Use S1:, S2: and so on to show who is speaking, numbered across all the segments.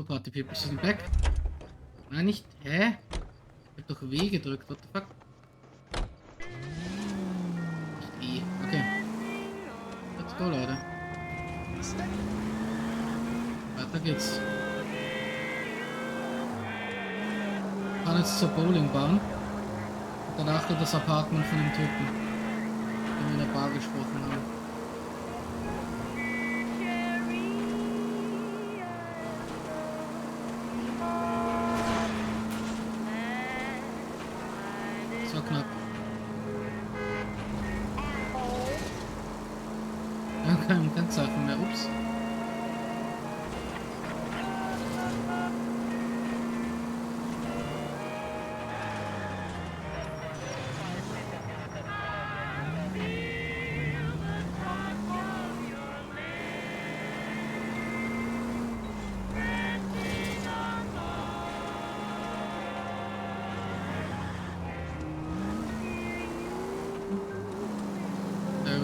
S1: Party People sind back. Nein, nicht. Hä? Ich hab doch W gedrückt. What the fuck? Nicht E. Okay. Let's go, Leute. Weiter geht's. Wir fahren jetzt zur Bowlingbahn. Und danach nur das Apartment von dem Typen, den wir in der Bar gesprochen haben. So knapp. Ja, keine Kennzeichen mehr. Ups.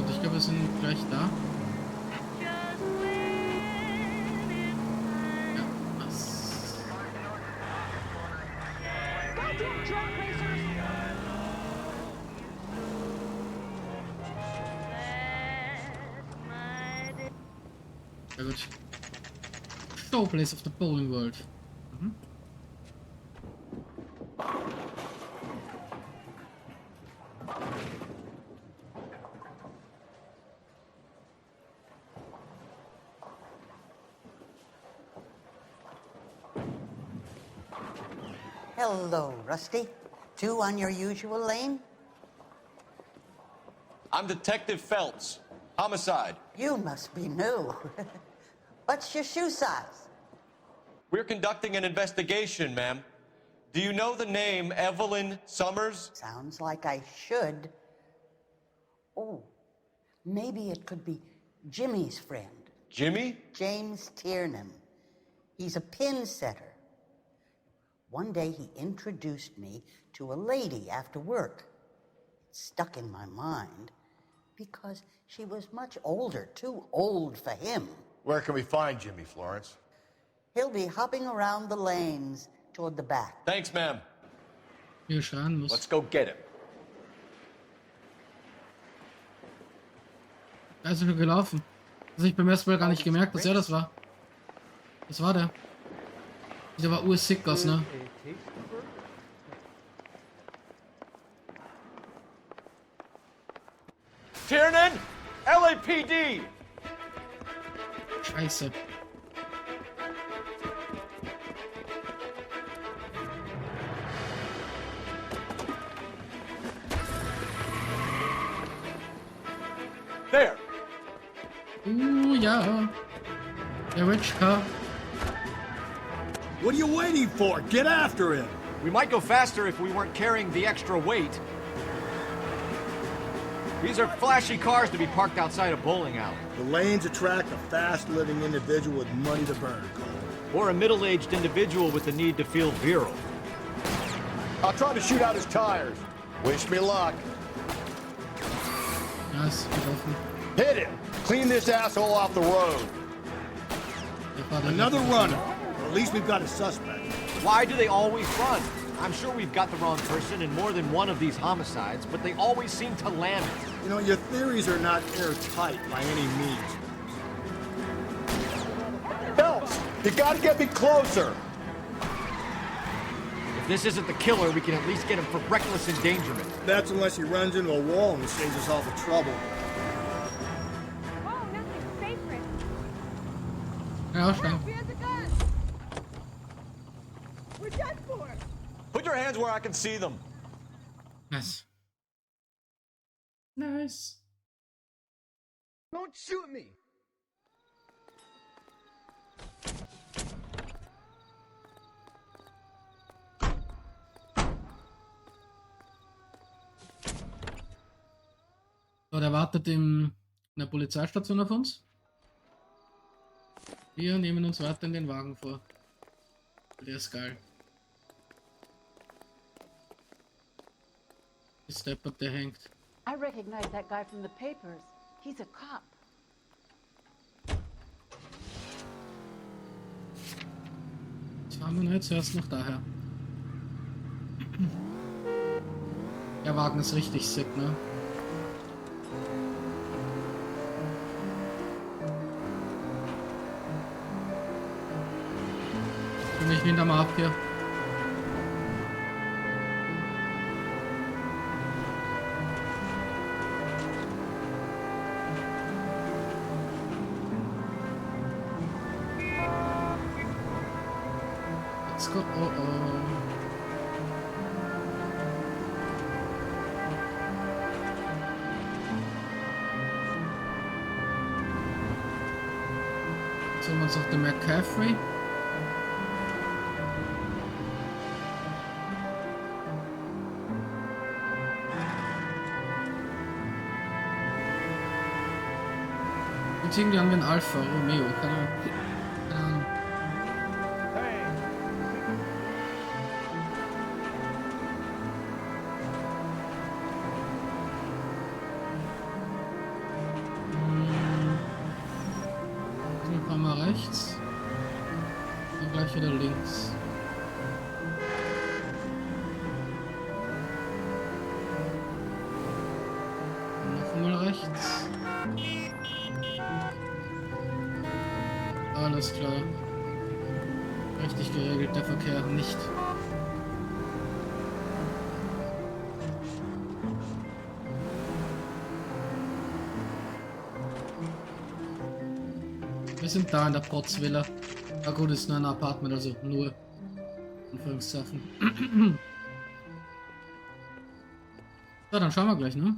S1: Ich glaube, wir sind gleich da. Ja, was? Sehr gut. Showplace of the Bowling World. Mhm.
S2: Hello, Rusty. Two on your usual lane?
S3: I'm Detective Phelps. Homicide.
S2: You must be new. What's your shoe size?
S3: We're conducting an investigation, ma'am. Do you know the name Evelyn Summers?
S2: Sounds like I should. Oh, maybe it could be Jimmy's friend.
S3: Jimmy?
S2: James Tiernan. He's a pin setter. One day he introduced me to a lady after work. It stuck in my mind because she was much older, too old for him.
S4: Where can we find Jimmy, Florence?
S2: He'll be hopping around the lanes toward the back.
S3: Thanks, ma'am.
S1: Hier schauen muss.
S3: Let's go get him.
S1: Da ist er schon gelaufen. Das habe ich beim ersten Mal gar nicht gemerkt, dass er das war. Das war der. Der war ursick aus, ne?
S3: Tiernan! LAPD!
S1: Scheiße.
S3: There!
S1: Ja. Der Rich Car.
S5: What are you waiting for? Get after him!
S6: We might go faster if we weren't carrying the extra weight. These are flashy cars to be parked outside a bowling alley.
S5: The lanes attract a fast-living individual with money to burn, Cole.
S6: Or a middle-aged individual with the need to feel virile.
S4: I'll try to shoot out his tires. Wish me luck.
S1: Ja, ist gelaufen.
S4: Hit him! Clean this asshole off the road.
S5: Another runner. Or at least we've got a suspect.
S6: Why do they always run? I'm sure we've got the wrong person in more than one of these homicides, but they always seem to land it.
S5: You know, your theories are not airtight by any means.
S4: Phelps, you gotta get me closer.
S6: If this isn't the killer, we can at least get him for reckless endangerment.
S5: That's unless he runs into a wall and saves us all the trouble.
S7: Oh, nothing sacred.
S1: Ja, aussteigen.
S7: He has a gun. We're done for.
S3: Put your hands where I can see them.
S1: Nice. Nice.
S5: Don't shoot me!
S1: So, der wartet in der Polizeistation auf uns. Wir nehmen uns weiter in den Wagen vor. Der ist geil. Der Steppert, der hängt.
S8: I recognize that guy from the papers. He's a cop.
S1: Fahren wir jetzt erst noch daher. Der Wagen ist richtig sick, ne? Für mich hinter mal ab hier. Let's go. Oh oh. Jetzt holen wir uns noch den McCaffrey. Jetzt irgendwie haben wir einen Alfa Romeo, keine Ahnung. Keine Ahnung. Dann fahren wir rechts. Und gleich wieder links. Und noch einmal rechts. Alles klar. Richtig geregelt, der Verkehr nicht. Wir sind da in der Potsvilla. Ah gut, ist nur ein Apartment, also nur. Anführungszeichen. So, dann schauen wir gleich, ne?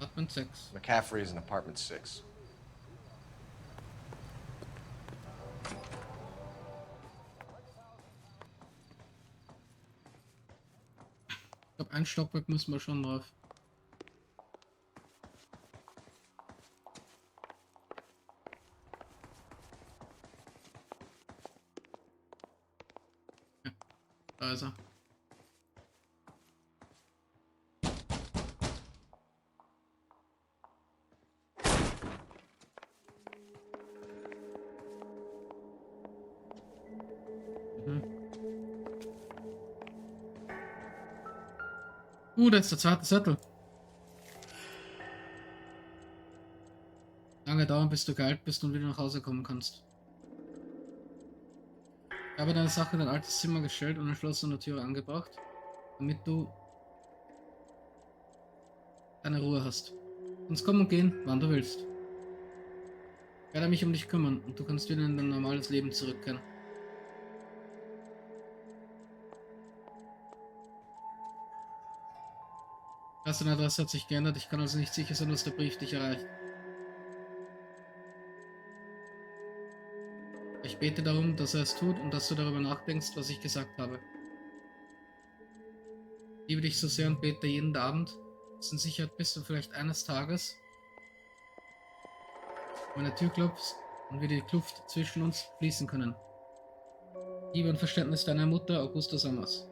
S1: Apartment 6.
S6: McCaffrey is in apartment 6.
S1: Ich glaube, ein Stockwerk müssen wir schon drauf. Ja, da ist er. Da ist der zweite Zettel. Lange dauern, bis du geheilt bist und wieder nach Hause kommen kannst. Ich habe deine Sache in dein altes Zimmer gestellt und ein Schloss an der Tür angebracht, damit du deine Ruhe hast. Kannst kommen und gehen, wann du willst. Ich werde mich um dich kümmern und du kannst wieder in dein normales Leben zurückkehren. Deine Adresse hat sich geändert, ich kann also nicht sicher sein, dass der Brief dich erreicht. Ich bete darum, dass er es tut und dass du darüber nachdenkst, was ich gesagt habe. Ich liebe dich so sehr und bete jeden Abend, dass du in Sicherheit bist und vielleicht eines Tages meine Tür klopfst und wir die Kluft zwischen uns fließen können. Liebe und Verständnis deiner Mutter, Augusta Sommers.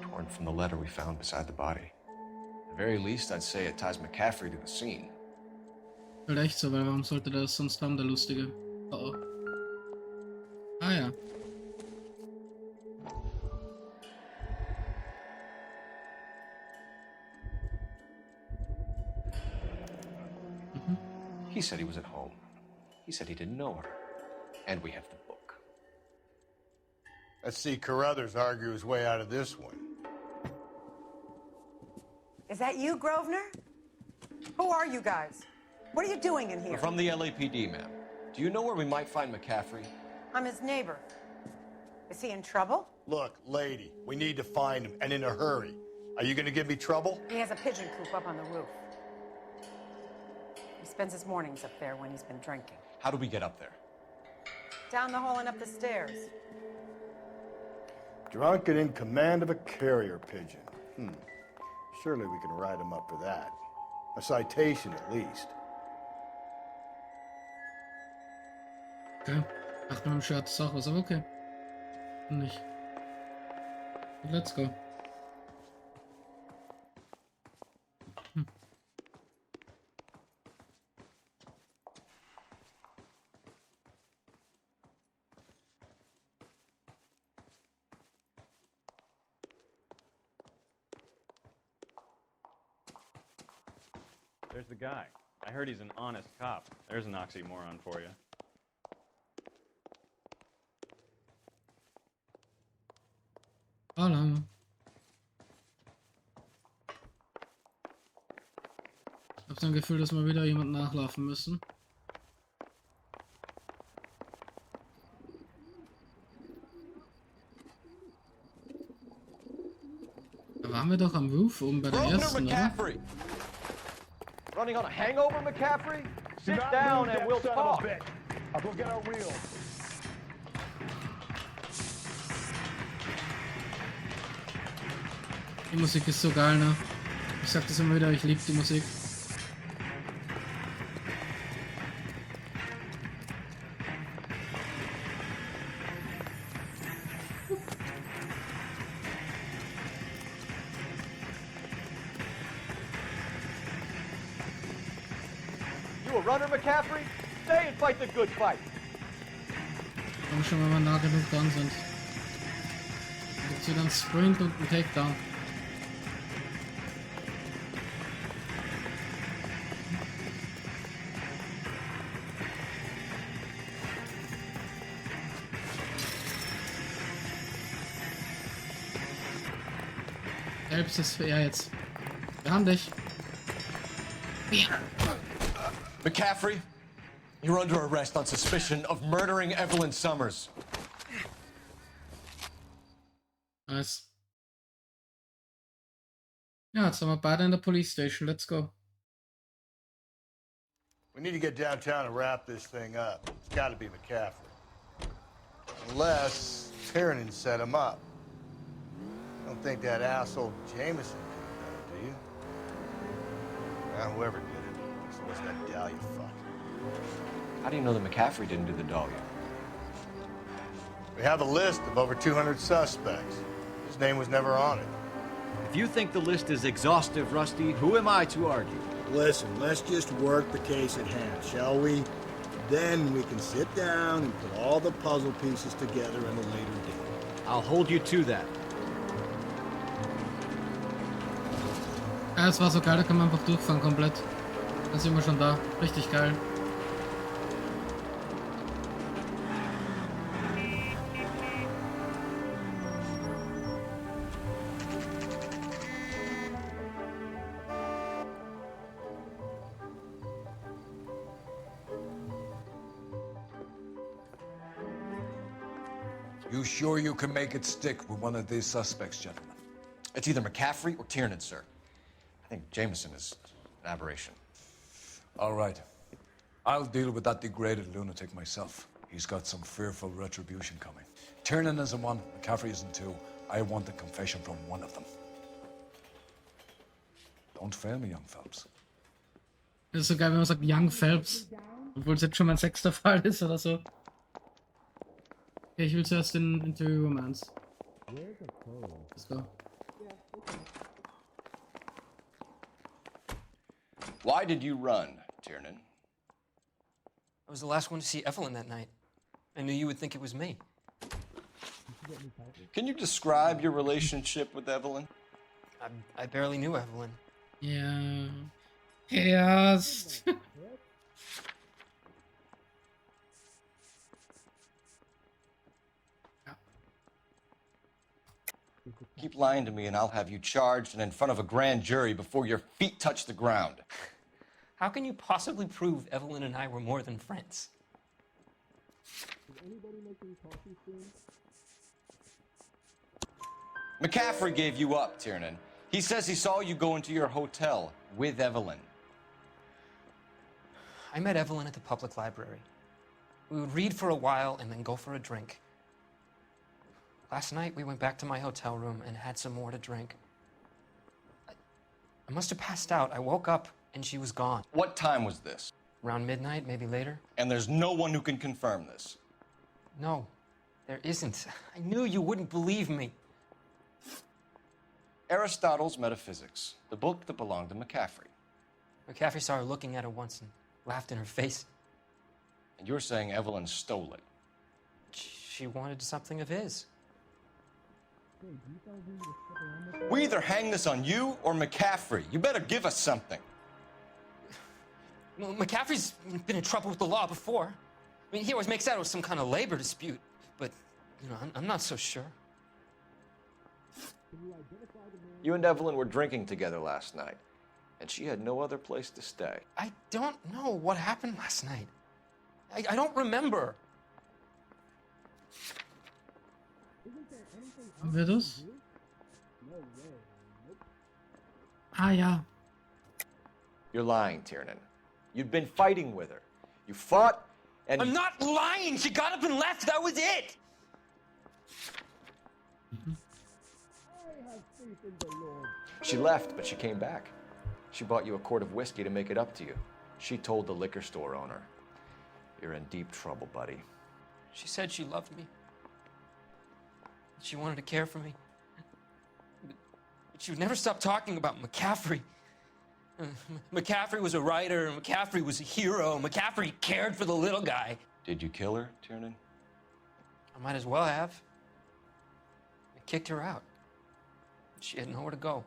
S6: Torn from the letter we found beside the body. At the very least, I'd say it ties McCaffrey to the scene.
S1: Vielleicht so, weil warum sollte das sonst haben, der Lustige? Oh oh. Ah ja.
S6: He said he was at home. He said he didn't know her. And we have the book.
S4: Let's see Carruthers argue his way out of this one.
S9: Is that you, Grosvenor? Who are you guys? What are you doing in here?
S3: We're from the LAPD, ma'am. Do you know where we might find McCaffrey?
S9: I'm his neighbor. Is he in trouble?
S4: Look, lady, we need to find him, and in a hurry. Are you gonna give me trouble?
S9: He has a pigeon coop up on the roof. He spends his mornings up there when he's been drinking.
S3: How do we get up there?
S9: Down the hall and up the stairs.
S4: Drunk and in command of a carrier pigeon. Surely we can write him up for that. A citation at least.
S1: Okay. Ach, beim Scherz ist auch was, aber okay. Nicht. Let's go.
S10: There's the guy. I heard he's an honest cop. There's an oxymoron for you.
S1: Hallo. Ich hab so ein Gefühl, dass wir wieder jemand nachlaufen müssen. Da waren wir doch am Roof oben bei der
S3: Grosvenor
S1: ersten, oder?
S3: McCaffrey!
S6: Running on a hangover, McCaffrey? Sit
S5: Not
S6: down
S5: move
S6: and
S5: that
S6: we'll
S5: son of a
S6: talk.
S5: bitch. I'll go get our wheels.
S1: Die Musik ist so geil, ne? Ich sag das immer wieder, ich liebe die Musik.
S6: You a runner, McCaffrey? Stay and fight the good fight.
S1: Komm schon, wenn wir nah genug dran sind. Dann gibt's wieder einen Sprint und einen Takedown. Selbst ist für er jetzt. Wir haben dich. Ja.
S3: McCaffrey, you're under arrest on suspicion of murdering Evelyn Summers.
S1: Nice. Ja, jetzt sind wir beide in der Police Station. Let's go.
S4: We need to get downtown and wrap this thing up. It's got to be McCaffrey. Unless Tiernan set him up. I don't think that asshole Jameson did that, do you? Well, whoever did it. So what's that Dahlia fuck?
S3: How do you know that McCaffrey didn't do the Dahlia?
S4: We have a list of over 200 suspects. His name was never on it.
S6: If you think the list is exhaustive, Rusty, who am I to argue?
S5: Listen, let's just work the case at hand, shall we? Then we can sit down and put all the puzzle pieces together at a later date.
S6: I'll hold you to that.
S1: Ja, es war so geil, da kann man einfach durchfahren komplett. Da sind wir schon da. Richtig geil.
S11: You sure you can make it stick with one of these suspects, gentlemen?
S3: It's either McCaffrey or Tiernan, sir. I think Jameson is an aberration.
S11: All right. I'll deal with that degraded lunatic myself. He's got some fearful retribution coming. Tiernan isn't one, McCaffrey isn't two. I want a confession from one of them. Don't fail me, young Phelps.
S1: Das ist so geil, wenn man sagt Young Phelps. Obwohl es jetzt schon mein 6. Fall ist oder so. Okay, ich will zuerst den Interior Romance. Let's go.
S3: Why did you run, Tiernan?
S12: I was the last one to see Evelyn that night. I knew you would think it was me.
S3: Can you describe your relationship with Evelyn?
S12: I barely knew Evelyn.
S1: Ja. Erst.
S3: Keep lying to me and I'll have you charged and in front of a grand jury before your feet touch the ground.
S12: How can you possibly prove Evelyn and I were more than friends?
S3: McCaffrey gave you up, Tiernan. He says he saw you go into your hotel with Evelyn.
S12: I met Evelyn at the public library. We would read for a while and then go for a drink. Last night, we went back to my hotel room and had some more to drink. I must have passed out. I woke up and she was gone.
S3: What time was this?
S12: Around midnight, maybe later.
S3: And there's no one who can confirm this.
S12: No, there isn't. I knew you wouldn't believe me.
S3: Aristotle's Metaphysics, the book that belonged to McCaffrey.
S12: McCaffrey saw her looking at her once and laughed in her face.
S3: And you're saying Evelyn stole it.
S12: She wanted something of his.
S3: We either hang this on you or McCaffrey. You better give us something.
S12: Well, McCaffrey's been in trouble with the law before. I mean, he always makes out it was some kind of labor dispute, but, you know, I'm not so sure.
S3: You and Evelyn were drinking together last night, and she had no other place to stay.
S12: I don't know what happened last night. I don't remember.
S1: Haben wir das? Ah ja.
S3: You're lying, Tiernan. You'd been fighting with her. You fought, and
S12: I'm not lying! She got up and left, that was it!
S3: she left, but she came back. She bought you a quart of whiskey to make it up to you. She told the liquor store owner. You're in deep trouble, buddy.
S12: She said she loved me. She wanted to care for me. But she would never stop talking about McCaffrey. McCaffrey was a writer, McCaffrey was a hero, McCaffrey cared for the little guy.
S3: Did you kill her, Tiernan?
S12: I might as well have. I kicked her out. She had nowhere to go.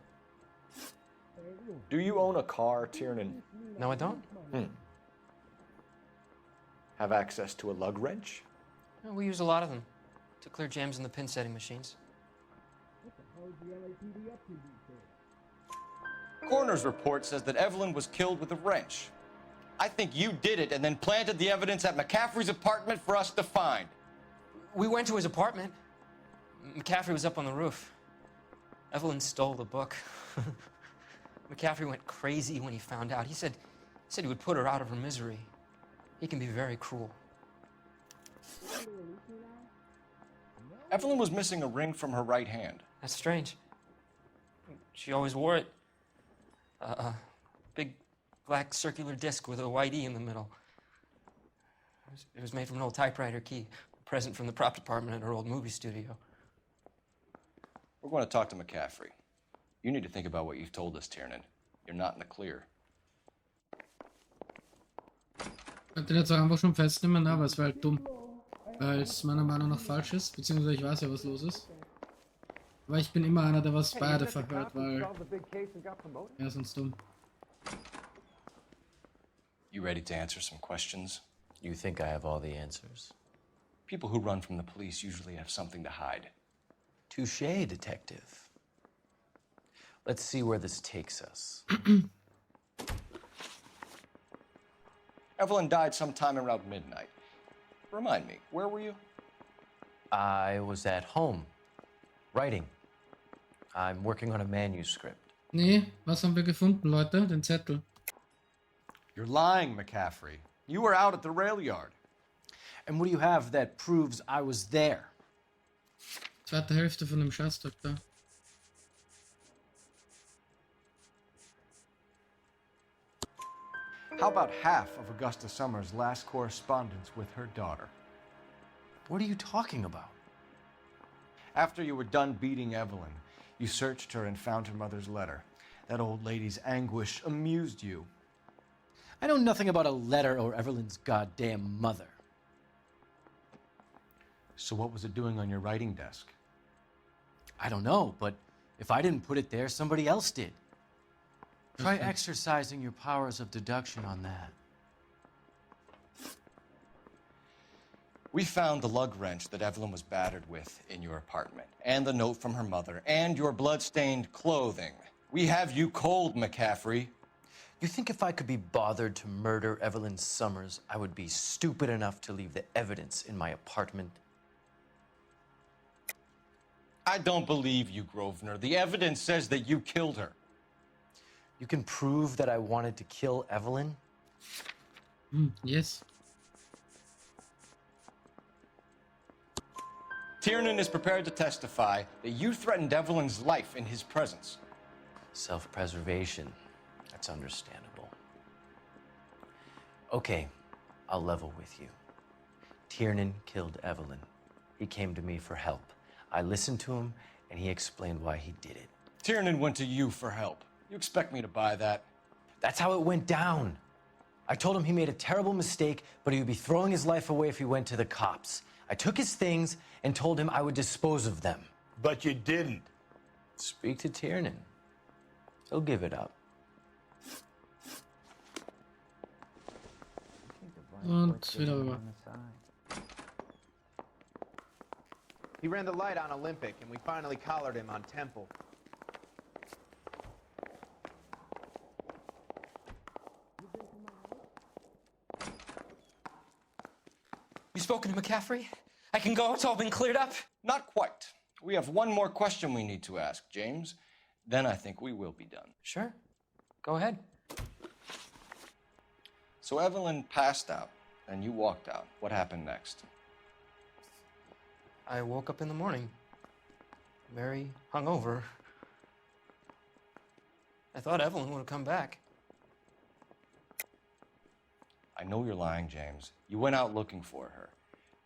S3: Do you own a car, Tiernan?
S12: No, I don't.
S3: Have access to a lug wrench?
S12: No, we use a lot of them to clear jams in the pin setting machines.
S3: Coroner's report says that Evelyn was killed with a wrench. I think you did it and then planted the evidence at McCaffrey's apartment for us to find.
S12: We went to his apartment. McCaffrey was up on the roof. Evelyn stole the book. McCaffrey went crazy when he found out. He said he would put her out of her misery. He can be very cruel.
S3: Evelyn was missing a ring from her right hand.
S12: That's strange. She always wore it. A big black circular disc with a white E in the middle. It was made from an old typewriter key, a present from the prop department at her old movie studio.
S3: We're going to talk to McCaffrey. You need to think about what you've told us, Tiernan. You're not in the clear.
S1: Ich könnte den jetzt auch einfach schon festnehmen, aber es wäre halt dumm. Weil es meiner Meinung nach falsch ist, beziehungsweise ich weiß ja, was los ist. Aber ich bin immer einer, der was beide verhört, weil er ist uns dumm.
S3: You ready to answer some questions?
S13: You think I have all the answers?
S3: People who run from the police usually have something to hide.
S13: Touché, detective. Let's see where this takes us.
S3: Evelyn died sometime around midnight. Remind me, where were you?
S13: I was at home, writing. I'm working on a manuscript.
S1: Nee, was haben wir gefunden, Leute? Den Zettel.
S3: You're lying, McCaffrey. You were out at the rail yard.
S13: And what do you have that proves I was there?
S1: Zweite Hälfte von dem Scheißdruck da.
S6: How about half of Augusta Summers' last correspondence with her daughter?
S13: What are you talking about?
S6: After you were done beating Evelyn, you searched her and found her mother's letter. That old lady's anguish amused you.
S13: I know nothing about a letter or Evelyn's goddamn mother.
S6: So what was it doing on your writing desk?
S13: I don't know, but if I didn't put it there, somebody else did. Try exercising your powers of deduction on that.
S3: We found the lug wrench that Evelyn was battered with in your apartment, and the note from her mother, and your blood-stained clothing. We have you cold, McCaffrey.
S13: You think if I could be bothered to murder Evelyn Summers, I would be stupid enough to leave the evidence in my apartment?
S3: I don't believe you, Grosvenor. The evidence says that you killed her.
S13: You can prove that I wanted to kill Evelyn?
S1: Yes.
S3: Tiernan is prepared to testify that you threatened Evelyn's life in his presence.
S13: Self-preservation. That's understandable. Okay, I'll level with you. Tiernan killed Evelyn. He came to me for help. I listened to him, and he explained why he did it.
S3: Tiernan went to you for help. You expect me to buy that?
S13: That's how it went down. I told him he made a terrible mistake, but he would be throwing his life away if he went to the cops. I took his things and told him I would dispose of them.
S4: But you didn't.
S13: Speak to Tiernan. He'll give it up.
S1: Und wieder rüber.
S14: He ran the light on Olympic, and we finally collared him on Temple.
S12: You spoken to McCaffrey? I can go, it's all been cleared up?
S3: Not quite. We have one more question we need to ask, James. Then I think we will be done.
S12: Sure. Go ahead.
S3: So Evelyn passed out, and you walked out. What happened next?
S12: I woke up in the morning, very hungover. I thought Evelyn would have come back.
S3: I know you're lying, James. You went out looking for her.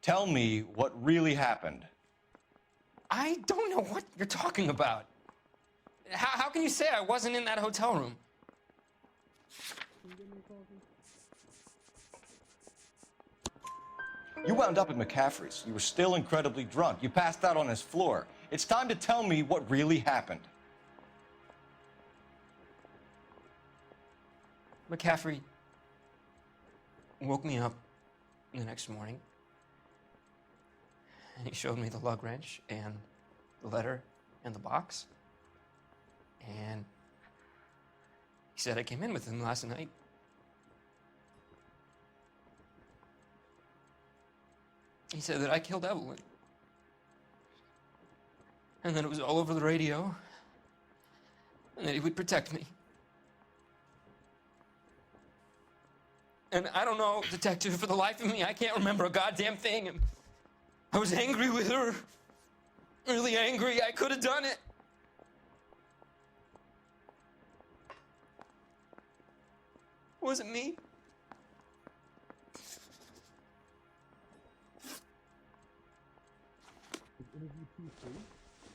S3: Tell me what really happened.
S12: I don't know what you're talking about. How can you say I wasn't in that hotel room?
S3: You wound up at McCaffrey's. You were still incredibly drunk. You passed out on his floor. It's time to tell me what really happened.
S12: McCaffrey woke me up the next morning, and he showed me the lug wrench and the letter and the box. And he said I came in with him last night. He said that I killed Evelyn. And that it was all over the radio. And that he would protect me. And I don't know, detective, for the life of me, I can't remember a goddamn thing. And I was angry with her. Really angry. I could have done it. Was it me?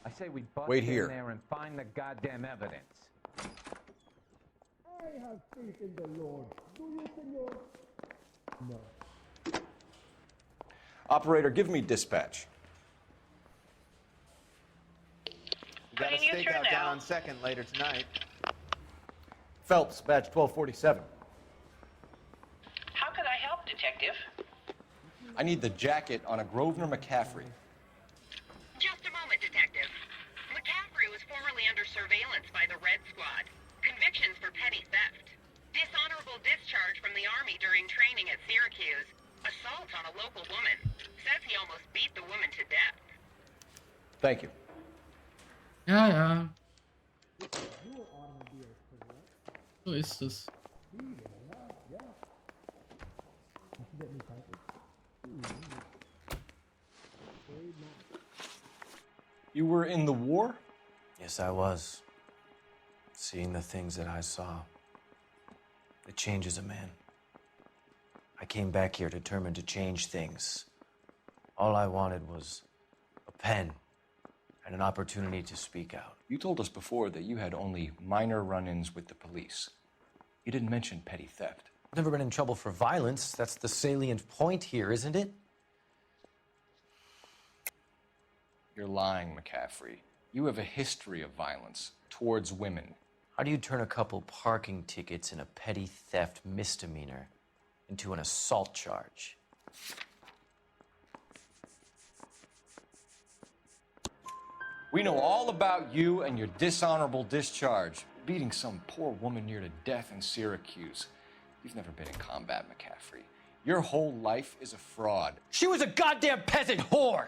S15: I say we bust
S3: Wait
S15: in
S3: here.
S15: there and find the goddamn evidence.
S5: I have faith in the Lord. Do you, senor? No.
S3: Operator, give me dispatch.
S14: We got a stakeout down on 2nd later tonight.
S6: Phelps, badge 1247.
S16: How could I help, Detective?
S3: I need the jacket on a Grosvenor McCaffrey.
S16: Just a moment, Detective. McCaffrey was formerly under surveillance by the Red Squad. Convictions for petty theft. Dishonorable discharge from the Army during training at Syracuse. Assault on a local woman. Says he almost beat the woman to death.
S3: Thank you.
S1: Ja, ja. So ist es.
S3: You were in the war?
S13: Yes, I was. Seeing the things that I saw, it changes a man. I came back here determined to change things. All I wanted was a pen and an opportunity to speak out.
S3: You told us before that you had only minor run-ins with the police. You didn't mention petty theft.
S13: I've never been in trouble for violence. That's the salient point here, isn't it?
S3: You're lying, McCaffrey. You have a history of violence towards women.
S13: How do you turn a couple parking tickets and a petty theft misdemeanor into an assault charge?
S3: We know all about you and your dishonorable discharge, beating some poor woman near to death in Syracuse. You've never been in combat, McCaffrey. Your whole life is a fraud.
S13: She was a goddamn peasant whore!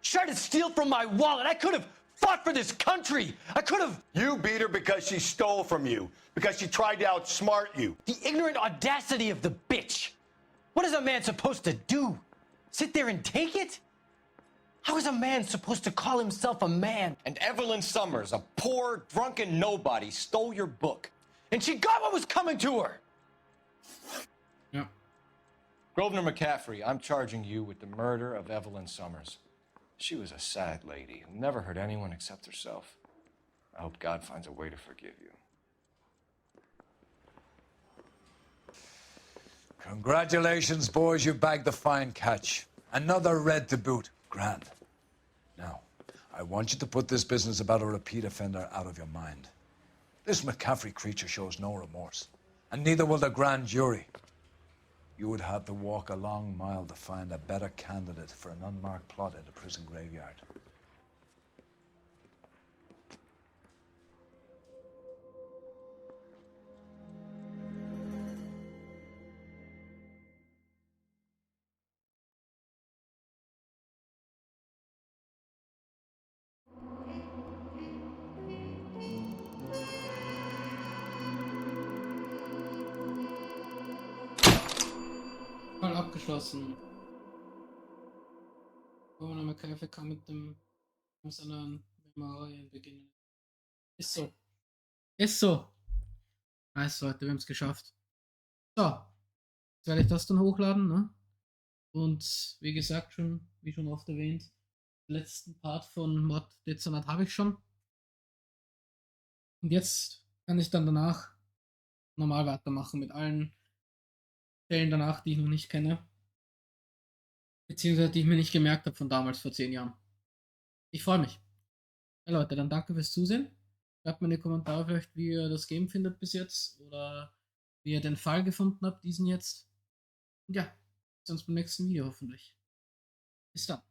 S13: She tried to steal from my wallet. I could have fought for this country. I could have...
S4: You beat her because she stole from you, because she tried to outsmart you.
S13: The ignorant audacity of the bitch. What is a man supposed to do? Sit there and take it? How is a man supposed to call himself a man?
S3: And Evelyn Summers, a poor, drunken nobody, stole your book.
S13: And she got what was coming to her.
S1: Yeah.
S3: Grosvenor McCaffrey, I'm charging you with the murder of Evelyn Summers. She was a sad lady who never hurt anyone except herself. I hope God finds a way to forgive you.
S11: Congratulations, boys. You bagged the fine catch. Another red to boot. Grand. Now, I want you to put this business about a repeat offender out of your mind. This McCaffrey creature shows no remorse, and neither will the grand jury. You would have to walk a long mile to find a better candidate for an unmarked plot in a prison graveyard.
S1: Fall abgeschlossen. Governor McCarthy kann mit dem seinen Memorien beginnen. Ist so. Ist so. Nice, Leute, wir haben es geschafft. So, jetzt werde ich das dann hochladen, ne? Und wie gesagt, wie schon oft erwähnt, den letzten Part von Mod Dezernat habe ich schon. Und jetzt kann ich dann danach normal weitermachen mit allen Stellen danach, die ich noch nicht kenne. Beziehungsweise die ich mir nicht gemerkt habe von damals, vor 10 Jahren. Ich freue mich. Ja, Leute, dann danke fürs Zusehen. Schreibt mir in die Kommentare vielleicht, wie ihr das Game findet bis jetzt oder wie ihr den Fall gefunden habt, diesen jetzt. Und ja, bis uns beim nächsten Video hoffentlich. Bis dann.